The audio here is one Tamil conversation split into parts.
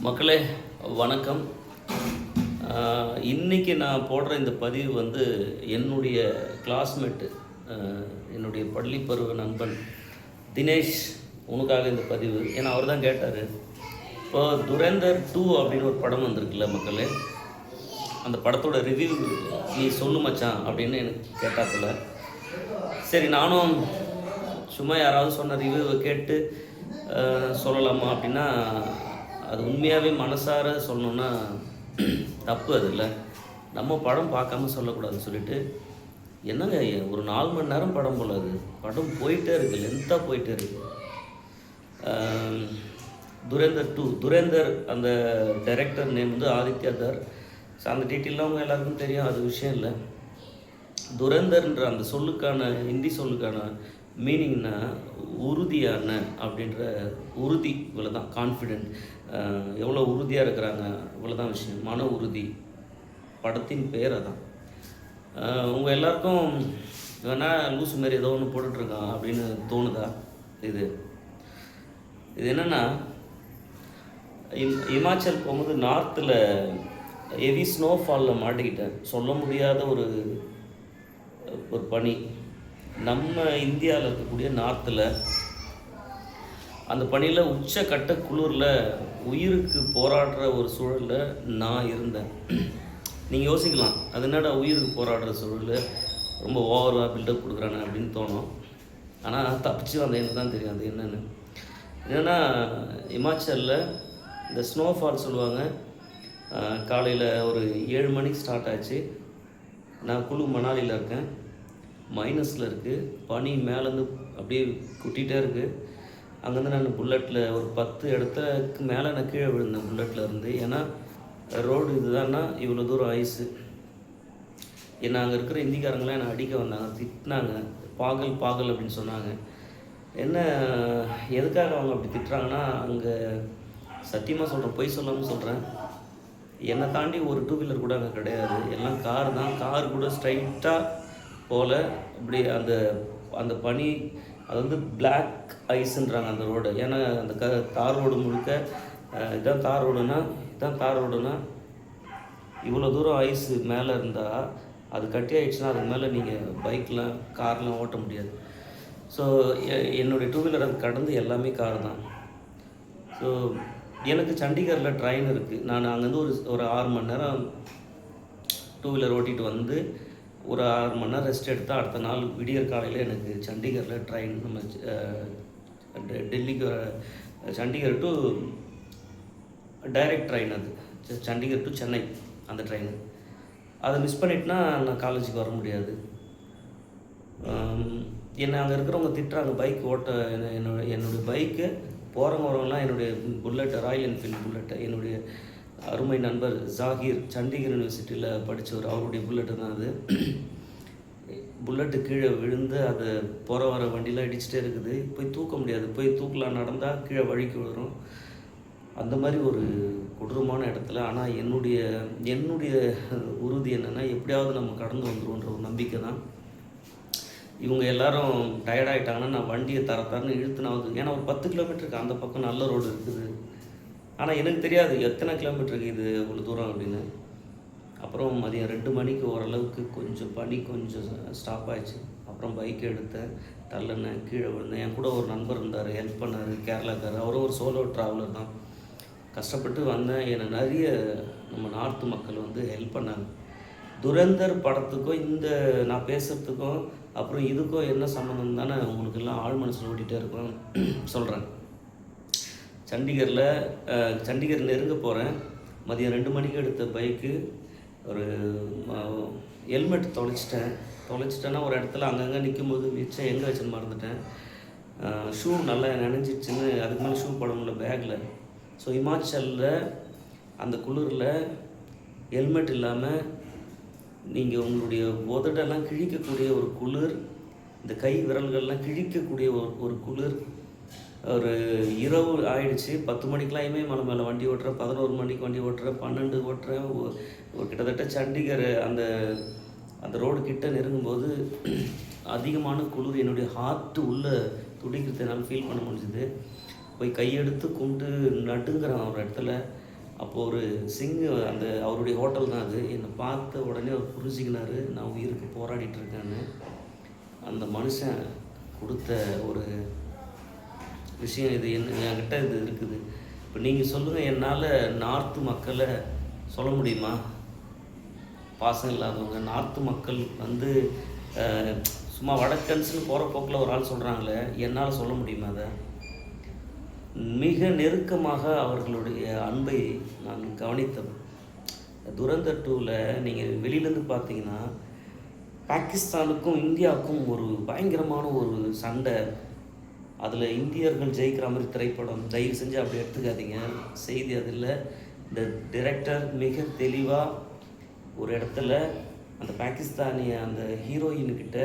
மக்களே வணக்கம். இன்றைக்கி நான் போடுற இந்த பதிவு வந்து என்னுடைய கிளாஸ்மேட்டு, என்னுடைய பள்ளி பருவ நண்பன் தினேஷ் உனக்காக இந்த பதிவு. ஏன்னா அவர் தான் கேட்டார். இப்போ துரேந்தர் 2 அப்படின்னு ஒரு படம் வந்திருக்குல்ல மக்களே, அந்த படத்தோட ரிவ்யூ நீ சொல்லு மச்சான் அப்படின்னு எனக்கு கேட்டாப்புல. சரி, நானும் சும்மா யாராவது சொன்ன ரிவ்யூவை கேட்டு சொல்லலாமா அப்படின்னா, அது உண்மையாகவே மனசார சொல்லணுன்னா தப்பு. அது இல்லை, நம்ம படம் பார்க்காம சொல்லக்கூடாதுன்னு சொல்லிட்டு, என்னங்க ஒரு 4 மணி நேரம் படம் போல், அது படம் போயிட்டே இருக்குது, லென்த்தாக போயிட்டே இருக்குது. துரேந்தர் 2, துரேந்தர் அந்த டைரக்டர் நேம் வந்து ஆதித்யா தர். ஸோ அந்த டீட்டெயிலாம் அவங்க எல்லாருக்கும் தெரியும், அது விஷயம் இல்லை. துரேந்தர்ன்ற அந்த சொல்லுக்கான ஹிந்தி சொல்லுக்கான மீனிங்னா உறுதியான அப்படின்ற, உறுதி, இவ்வளோ தான். கான்ஃபிடென்ட், எவ்வளோ உறுதியாக இருக்கிறாங்க, இவ்வளோ தான் விஷயம். மன உறுதி, படத்தின் பேர் அதான். உங்கள் எல்லாருக்கும் வேணால் லூஸ் மாரி ஏதோ ஒன்று போட்டுட்ருக்கான் அப்படின்னு தோணுதா? இது என்னென்னா, இமாச்சல் போகும்போது நார்த்தில் ஹெவி ஸ்னோஃபாலில் மாட்டிக்கிட்டேன். சொல்ல முடியாத ஒரு பனி. நம்ம இந்தியாவில் இருக்கக்கூடிய நார்த்தில் அந்த பனியில் உச்சக்கட்ட குளிரில் உயிருக்கு போராடுற ஒரு சூழலில் நான் இருந்தேன். நீங்கள் யோசிக்கலாம், அது என்னடா உயிருக்கு போராடுற சூழல், ரொம்ப ஓவராக பில்டப் கொடுக்குறானே அப்படின்னு தோணும். ஆனால் தப்பிச்சு வந்த எனக்கு தான் தெரியும் அது என்னென்னு. என்னென்னா, இமாச்சலில் இந்த ஸ்னோஃபால் சொல்லுவாங்க. காலையில் ஒரு 7 மணிக்கு ஸ்டார்ட் ஆச்சு. நான் குழு மணாலியில் இருக்கேன், மைனஸில் இருக்குது. பனி மேலேருந்து அப்படியே கொட்டிகிட்டே இருக்குது. அங்கேருந்து நான் புல்லட்டில் ஒரு 10 இடத்துக்கு மேலே நான் கீழே விழுந்தேன் புல்லட்டில் இருந்து. ஏன்னா ரோடு இதுதான்னா இவ்வளோ தூரம் ஐஸு. என்னை அங்கே இருக்கிற இந்திக்காரங்களாம் என்னை அடிக்க வந்தாங்க, திட்டினாங்க. பாகல் பாகல் அப்படின்னு சொன்னாங்க. என்ன, எதுக்காக அவங்க அப்படி திட்டுறாங்கன்னா, அங்கே சத்தியமாக சொல்கிறேன், பொய் சொல்லாமல் சொல்கிறேன், என்னை தாண்டி ஒரு 2 வீலர் கூட அங்கே கிடையாது. எல்லாம் கார் தான். கார் கூட ஸ்ட்ரைட்டாக போல் இப்படி அந்த அந்த பனி, அது வந்து பிளாக் ஐஸுன்றாங்க அந்த ரோடு. ஏன்னா அந்த தார் ரோடு முழுக்க இதுதான் தார் ரோடுனா இவ்வளோ தூரம் ஐஸு மேலே இருந்தால் அது கட்டி ஆகிடுச்சுன்னா அதுக்கு மேலே நீங்கள் பைக்லாம் கார்லாம் ஓட்ட முடியாது. ஸோ என்னுடைய 2 வீலர் அது கடந்து எல்லாமே கார் தான். ஸோ எனக்கு சண்டிகரில் ட்ரெயின் இருக்குது. நான் அங்கேருந்து ஒரு 6 மணி நேரம் 2 வீலர் ஓட்டிகிட்டு வந்து ஒரு 6 மணி நேரம் ரெஸ்ட் எடுத்தால் அடுத்த நாள் விடியற் காலையில் எனக்கு சண்டிகரில் ட்ரெயின், நம்ம டெல்லிக்கு சண்டிகர் டு டைரக்ட் ட்ரெயின். அது சண்டிகர் டு சென்னை அந்த ட்ரெயின். அதை மிஸ் பண்ணிட்டுனா நான் காலேஜுக்கு வர முடியாது. என்னை அங்கே இருக்கிறவங்க திட்டுறாங்க பைக் ஓட்ட. என்னுடைய பைக்கு போகிறவங்க வரவங்களாம் என்னுடைய புல்லட்டை, ராயல் என்ஃபீல்டு புல்லட்டை, என்னுடைய அருமை நண்பர் ஜாகிர் சண்டிகர் யூனிவர்சிட்டியில் படித்தவர், அவருடைய புல்லட்டு தான் அது. புல்லட்டு கீழே விழுந்து அதை போகிற வர வண்டியில் அடிச்சுட்டே இருக்குது. போய் தூக்க முடியாது, போய் தூக்கலாம் நடந்தால் கீழே வழிக்கு விழுறோம். அந்த மாதிரி ஒரு கொடூரமான இடத்துல. ஆனால் என்னுடைய உறுதி என்னென்னா, எப்படியாவது நம்ம கடந்து வந்துடுவோன்ற ஒரு நம்பிக்கை தான். இவங்க எல்லோரும் டயர்டாகிட்டாங்கன்னா நான் வண்டியை தரன்னு இழுத்துனாவது. ஏன்னா ஒரு 10 கிலோமீட்டருக்கு அந்த பக்கம் நல்ல ரோடு இருக்குது. ஆனால் எனக்கு தெரியாது எத்தனை கிலோமீட்டருக்கு இது இவ்வளோ தூரம் அப்படின்னு. அப்புறம் மதியம் 2 மணிக்கு ஓரளவுக்கு கொஞ்சம் பனி கொஞ்சம் ஸ்டாப் ஆகிடுச்சு. அப்புறம் பைக் எடுத்தேன், தள்ளினேன், கீழே விழுந்தேன். என் கூட ஒரு நண்பர் இருந்தார், ஹெல்ப் பண்ணார், கேரளாக்கார். அவரும் ஒரு சோலோ ட்ராவலர் தான். கஷ்டப்பட்டு வந்தேன். என்னை நிறைய நம்ம நார்த்து மக்கள் வந்து ஹெல்ப் பண்ணாங்க. துரேந்தர் படத்துக்கும் இந்த நான் பேசுகிறதுக்கும் அப்புறம் இதுக்கும் என்ன சம்மந்தம் தானே உங்களுக்கெல்லாம் ஆழ் மனசில் ஓட்டிகிட்டே இருக்கோம் சொல்கிறேன். சண்டிகர் நெருங்க போகிறேன். மதியம் 2 மணிக்கு எடுத்த பைக்கு ஒரு ஹெல்மெட் தொலைச்சிட்டேன்னா ஒரு இடத்துல அங்கங்கே நிற்கும்போது மிச்சம் எங்கே வச்சுன்னு மறந்துட்டேன். ஷூ நல்லா நனைஞ்சிடுச்சுன்னு அதுக்கு மேலே ஷூ போட முடியல பேக்கில். ஸோ இமாச்சலில் அந்த குளிரில் ஹெல்மெட் இல்லாமல் நீங்கள் உங்களுடைய உதடெல்லாம் கிழிக்கக்கூடிய ஒரு குளிர், இந்த கை விரல்கள்லாம் கிழிக்கக்கூடிய ஒரு குளிர். ஒரு இரவு ஆயிடுச்சு. 10 மணிக்கெலாம் மலை மேலே வண்டி ஓட்டுறேன், 11 மணிக்கு வண்டி ஓட்டுறேன், 12 ஓட்டுறேன். கிட்டத்தட்ட சண்டிகர் அந்த ரோடு கிட்ட நெருங்கும்போது அதிகமான குளிர். என்னுடைய ஹார்ட்டு உள்ளே துடிக்கிறத என்னால் ஃபீல் பண்ண முடிஞ்சுது. போய் கையெடுத்து கும்பிட்டு நடுங்கிறான் ஒரு இடத்துல. அப்போது ஒரு சிங்கு அந்த அவருடைய ஹோட்டல் தான் அது. என்னை பார்த்த உடனே அவர் புரிஞ்சுக்கினாரு நான் உயிருக்கு போராடிட்டு இருக்கேன்னு. அந்த மனுஷன் கொடுத்த ஒரு விஷயம் இது என்கிட்ட இது இருக்குது. இப்போ நீங்கள் சொல்லுங்கள், என்னால் நார்த்து மக்களை சொல்ல முடியுமா? பாசம் இல்லாதவங்க நார்த்து மக்கள் வந்து சும்மா வடக்கன்ஸ்னு போகிற போக்கில் ஒரு ஆள் சொல்கிறாங்களே, என்னால் சொல்ல முடியுமா? அதை மிக நெருக்கமாக அவர்களுடைய அன்பை நான் கவனித்தவன். துரந்தர் 2ல் நீங்கள் வெளியிலேருந்து பார்த்தீங்கன்னா பாகிஸ்தானுக்கும் இந்தியாவுக்கும் ஒரு பயங்கரமான ஒரு சண்டை. அதில் இந்தியர்கள் ஜெயிக்கிற மாதிரி திரைப்படம். தயவு செஞ்சு அப்படி எடுத்துக்காதீங்க, செய்தி அதில். இந்த டைரக்டர் மிக தெளிவாக ஒரு இடத்துல அந்த பாகிஸ்தானிய அந்த ஹீரோயின்கிட்ட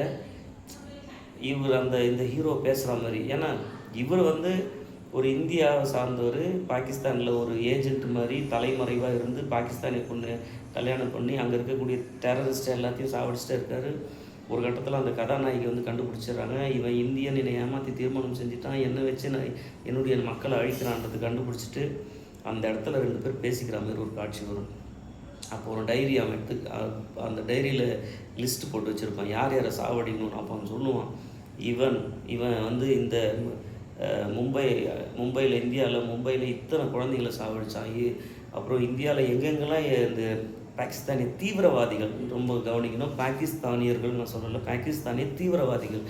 இவர் இந்த ஹீரோ பேசுகிற மாதிரி. ஏன்னா இவர் வந்து ஒரு இந்தியாவை சார்ந்தவர், பாகிஸ்தானில் ஒரு ஏஜென்ட் மாதிரி தலைமறைவாக இருந்து பாகிஸ்தானிய பொண்ணு கல்யாணம் பண்ணி அங்கே இருக்கக்கூடிய டெரரிஸ்ட்டை எல்லாத்தையும் சாவடிச்சுட்டே இருக்கார். ஒரு கட்டத்தில் அந்த கதாநாயகி வந்து கண்டுபிடிச்சிடுறாங்க, இவன் இந்தியன் என்னை ஏமாற்றி திருமணம் செஞ்சுட்டான், என்னை வச்சு நான் என்னுடைய மக்களை அழிக்கிறான்றது கண்டுபிடிச்சிட்டு அந்த இடத்துல 2 பேர் பேசிக்கிற மாதிரி ஒரு காட்சி வரும். அப்போ ஒரு டைரி அவன் எடுத்து அந்த டைரியில் லிஸ்ட்டு போட்டு வச்சுருப்பான், யார் யாரை சாவடிக்கணும்னு. அப்போ அவன் சொல்லுவான், இவன் வந்து இந்த மும்பையில் இந்தியாவில் மும்பையில் இத்தனை குழந்தைகளை சாவடித்தான். அப்புறம் இந்தியாவில் எங்கெங்கெல்லாம் இந்த பாகிஸ்தானிய தீவிரவாதிகள், ரொம்ப கவனிக்கணும், பாகிஸ்தானியர்கள் நான் சொல்லலை, பாகிஸ்தானிய தீவிரவாதிகள்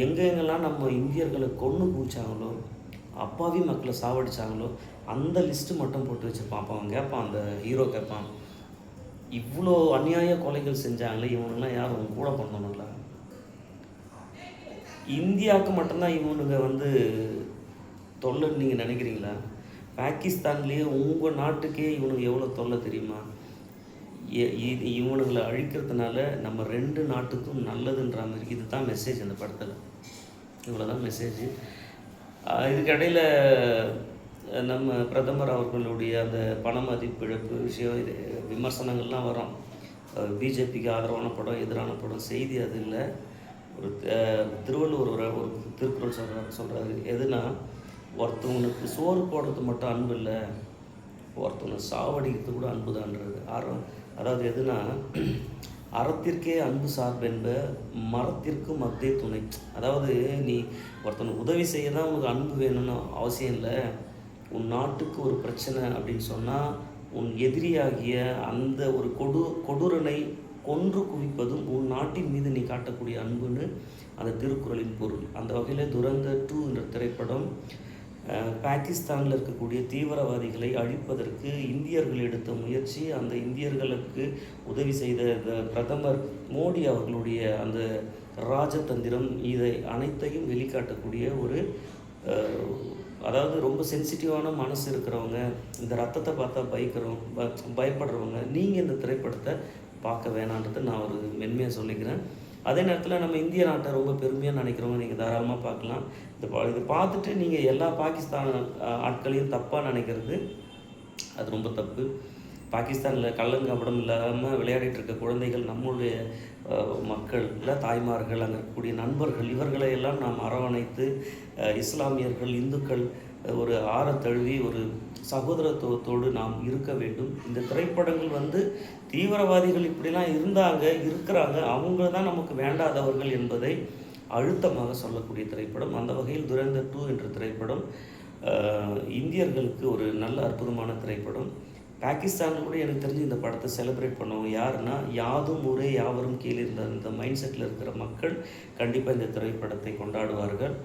எங்கெங்கெல்லாம் நம்ம இந்தியர்களை கொன்று குவிச்சாங்களோ, அப்பாவி மக்களை சாவடித்தாங்களோ அந்த லிஸ்ட்டு மட்டும் போட்டு வச்சுருப்பான். அப்போ அவன் கேட்பான், அந்த ஹீரோ கேட்பான், இவ்வளோ அநியாய கொலைகள் செஞ்சாங்களே, இவனுங்களாம் யார் உன் கூட பண்ணணும்ல? இந்தியாவுக்கு மட்டும்தான் இவனுங்க வந்து தொல்லைன்னு நீங்கள் நினைக்கிறீங்களா? பாகிஸ்தான்லேயே உங்கள் நாட்டுக்கே இவனுக்கு எவ்வளோ தொல்லை தெரியுமா? இவனுங்களை அழிக்கிறதுனால நம்ம 2 நாட்டுக்கும் நல்லதுன்ற மாதிரி. இதுதான் மெசேஜ் அந்த படத்தில். இவ்வளோ தான் மெசேஜ். இதுக்கிடையில் நம்ம பிரதமர் அவர்களுடைய அந்த பண மதிப்பிழப்பு விஷயம், இது விமர்சனங்கள்லாம் வரும். பிஜேபிக்கு ஆதரவான படம், எதிரான படம், செய்தி அது இல்லை. ஒரு திருவள்ளுவர் ஒரு திருக்குறள் சொல்கிறாரு, எதுனா ஒருத்தவங்களுக்கு சோறு போடுறது மட்டும் அன்பு இல்லை, ஒருத்தவங்க சாவடிக்கிறது கூட அன்பு தான்றது. அதாவது எதுனா, அறத்திற்கே அன்பு சார்பென்ப மரத்திற்கு மத்தே துணை. அதாவது நீ ஒருத்தனுக்கு உதவி செய்ய தான் உனக்கு அன்பு வேணும்னு அவசியம் இல்லை. உன் நாட்டுக்கு ஒரு பிரச்சனை அப்படின்னு சொன்னால் உன் எதிரியாகிய அந்த ஒரு கொடூரனை கொன்று குவிப்பதும் உன் நாட்டின் மீது நீ காட்டக்கூடிய அன்புன்னு அந்த திருக்குறளின் பொருள். அந்த வகையில் துரந்தர் 2 என்ற திரைப்படம் பாகிஸ்தானில் இருக்கக்கூடிய தீவிரவாதிகளை அழிப்பதற்கு இந்தியர்கள் எடுத்த முயற்சி, அந்த இந்தியர்களுக்கு உதவி செய்த பிரதமர் மோடி அவர்களுடைய அந்த ராஜதந்திரம், இதை அனைத்தையும் வெளிக்காட்டக்கூடிய ஒரு அதாவது ரொம்ப சென்சிட்டிவான மனசு இருக்கிறவங்க, இந்த ரத்தத்தை பார்த்தா பயப்படுறவங்க, நீங்கள் இந்த திரைப்படத்தை பார்க்க வேணான்றது நான் ஒரு மென்மையாக சொல்லிக்கிறேன். அதே நேரத்தில் நம்ம இந்திய நாட்டை ரொம்ப பெருமையாக நினைக்கிறவங்க நீங்கள் தாராளமாக பார்க்கலாம். இதை பார்த்துட்டு நீங்கள் எல்லா பாகிஸ்தான் ஆட்களையும் தப்பாக நினைக்கிறது அது ரொம்ப தப்பு. பாகிஸ்தானில் கள்ளங்கபடம் இல்லாமல் விளையாடிட்டு இருக்க குழந்தைகள் நம்மளுடைய மக்கள் இல்லை, தாய்மார்கள், அங்கே இருக்கக்கூடிய நண்பர்கள், இவர்களை எல்லாம் நாம் அரவணைத்து இஸ்லாமியர்கள், இந்துக்கள் ஒரு தழுவி ஒரு சகோதரத்துவத்தோடு நாம் இருக்க வேண்டும். இந்த திரைப்படங்கள் வந்து தீவிரவாதிகள் இப்படிலாம் இருக்கிறாங்க, அவங்க தான் நமக்கு வேண்டாதவர்கள் என்பதை அழுத்தமாக சொல்லக்கூடிய திரைப்படம். அந்த வகையில் துரந்தர் 2 என்ற திரைப்படம் இந்தியர்களுக்கு ஒரு நல்ல அற்புதமான திரைப்படம். பாகிஸ்தானில் கூட எனக்கு தெரிஞ்சு இந்த படத்தை செலிப்ரேட் பண்ணுவாங்க. யாருன்னா, யாதும் ஊரே யாவரும் கீழே இருந்த இந்த மைண்ட் செட்டில் இருக்கிற மக்கள் கண்டிப்பாக இந்த திரைப்படத்தை கொண்டாடுவார்கள்.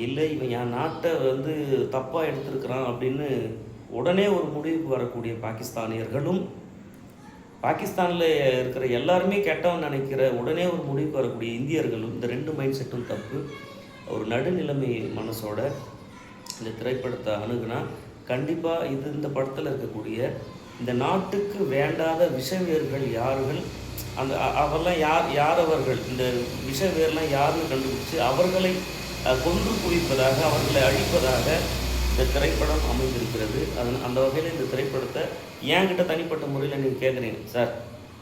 இல்லை இவன் என் நாட்டை வந்து தப்பாக எடுத்திருக்கிறான் அப்படின்னு உடனே ஒரு முடிவுக்கு வரக்கூடிய பாகிஸ்தானியர்களும், பாகிஸ்தானில் இருக்கிற எல்லாருமே கெட்டவன் நினைக்கிற உடனே ஒரு முடிவுக்கு வரக்கூடிய இந்தியர்களும், இந்த 2 மைண்ட் செட்டும் தப்பு. ஒரு நடுநிலைமை மனசோட இந்த திரைப்படத்தை அணுகுனா கண்டிப்பாக இந்த படத்தில் இருக்கக்கூடிய இந்த நாட்டுக்கு வேண்டாத விஷவேர்கள் யார்கள், அவரெல்லாம் யார் அவர்கள், இந்த விஷவேர்லாம் யாருன்னு கண்டுபிடிச்சு அவர்களை கொன்று குவிப்பதாக, அவர்களை அழிப்பதாக இந்த திரைப்படம் அமைந்திருக்கிறது. அந்த வகையில் இந்த திரைப்படத்தை என்கிட்ட தனிப்பட்ட முறையில் நீங்கள் கேட்குறீங்க, சார்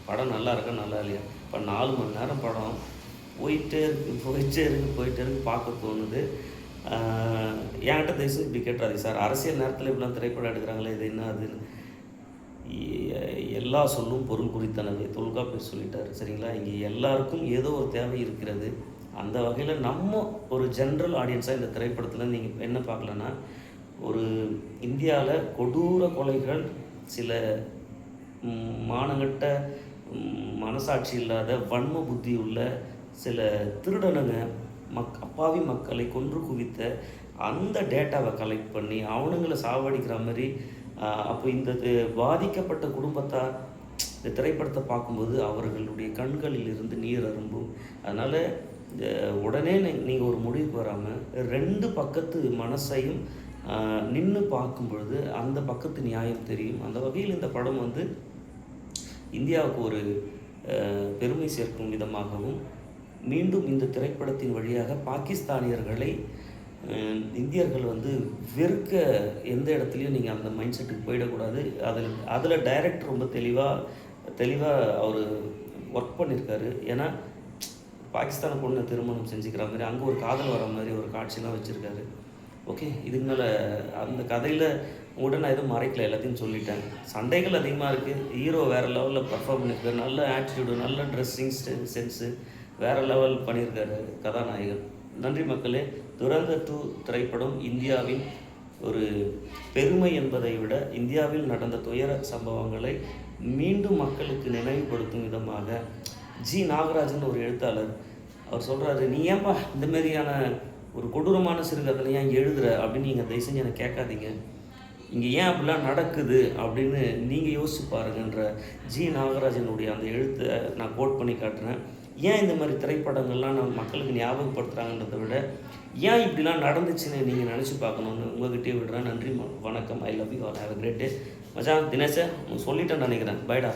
படம் நல்லா இருக்கா நல்லா இல்லையா? இப்போ 4 மணி நேரம் படம் போயிட்டே இருக்கு பார்க்க தோணுது. என்கிட்ட தயவுசெய்து இப்படி கேட்டுறாதீங்க சார், அரசியல் நேரத்தில் இப்படிலாம் திரைப்படம் எடுக்கிறாங்களே, இது என்ன அதுன்னு. எல்லா சொல்லும் பொருள் குறித்தனவே தொல்காப்பியர் சொல்லிட்டார். சரிங்களா? இங்கே எல்லாருக்கும் ஏதோ ஒரு தேவை இருக்கிறது. அந்த வகையில் நம்ம ஒரு ஜென்ரல் ஆடியன்ஸாக இந்த திரைப்படத்தில் நீங்கள் என்ன பார்க்கலன்னா, ஒரு இந்தியாவில் கொடூர கொலைகள், சில மானங்கட்ட மனசாட்சி இல்லாத வன்ம புத்தி உள்ள சில திருடனுங்க அப்பாவி மக்களை கொன்று குவித்த அந்த டேட்டாவை கலெக்ட் பண்ணி அவனுங்களை சாவடிக்கிற மாதிரி. அப்போ இந்த பாதிக்கப்பட்ட குடும்பத்தார் இந்த திரைப்படத்தை பார்க்கும்போது அவர்களுடைய கண்களில் இருந்து நீர் அரும்பும். அதனால் உடனே நீங்கள் ஒரு முடிவுக்கு வராமல் 2 பக்கத்து மனசையும் நின்று பார்க்கும் பொழுது அந்த பக்கத்து நியாயம் தெரியும். அந்த வகையில் இந்த படம் வந்து இந்தியாவுக்கு ஒரு பெருமை சேர்க்கும் விதமாகவும், மீண்டும் இந்த திரைப்படத்தின் வழியாக பாகிஸ்தானியர்களை இந்தியர்கள் வந்து வெறுக்க எந்த இடத்துலையும் நீங்கள் அந்த மைண்ட் செட்டுக்கு போயிடக்கூடாது. அதில் டைரக்டர் ரொம்ப தெளிவாக அவர் ஒர்க் பண்ணியிருக்காரு. ஏன்னா பாகிஸ்தானை பொண்ணை திருமணம் செஞ்சுக்கிற மாதிரி அங்கே ஒரு காதல் வர மாதிரி ஒரு காட்சியெலாம் வச்சுருக்காரு. ஓகே, இதுக்கு மேலே அந்த கதையில் உங்கள்கிட்ட நான் எதுவும் மறைக்கல, எல்லாத்தையும் சொல்லிட்டேன். சண்டைகள் அதிகமாக இருக்குது. ஹீரோ வேறு லெவலில் பர்ஃபார்ம் பண்ணியிருக்காரு. நல்ல ஆட்டிடியூடு, நல்ல ட்ரெஸ்ஸிங் சென்ஸு வேறு லெவல் பண்ணியிருக்காரு கதாநாயகன். நன்றி மக்களே. துரந்தர் 2 திரைப்படம் இந்தியாவின் ஒரு பெருமை என்பதை விட இந்தியாவில் நடந்த துயர சம்பவங்களை மீண்டும் மக்களுக்கு நினைவுபடுத்தும் விதமாக நாகராஜன் ஒரு எழுத்தாளர் அவர் சொல்கிறாரு, நீ ஏன்பா இந்த மாதிரியான ஒரு கொடூரமான சிறுகதை ஏன் எழுதுகிற அப்படின்னு நீங்கள் தயவு செஞ்சு எனக்கு கேட்காதீங்க. இங்கே ஏன் அப்படிலாம் நடக்குது அப்படின்னு நீங்கள் யோசிச்சு பாருங்கன்ற நாகராஜனுடைய அந்த எழுத்தை நான் கோட் பண்ணி காட்டுறேன். ஏன் இந்த மாதிரி திரைப்படங்கள்லாம் நம்ம மக்களுக்கு ஞாபகப்படுத்துகிறாங்கன்றதை விட ஏன் இப்படிலாம் நடந்துச்சுன்னு நீங்கள் நினச்சி பார்க்கணுன்னு உங்கள்கிட்டயே விடுறேன். நன்றி, வணக்கம். I love you all. Have a great day. மச்சான் தினேஷை சொல்லிட்டேன்னு நினைக்கிறேன். பைடா.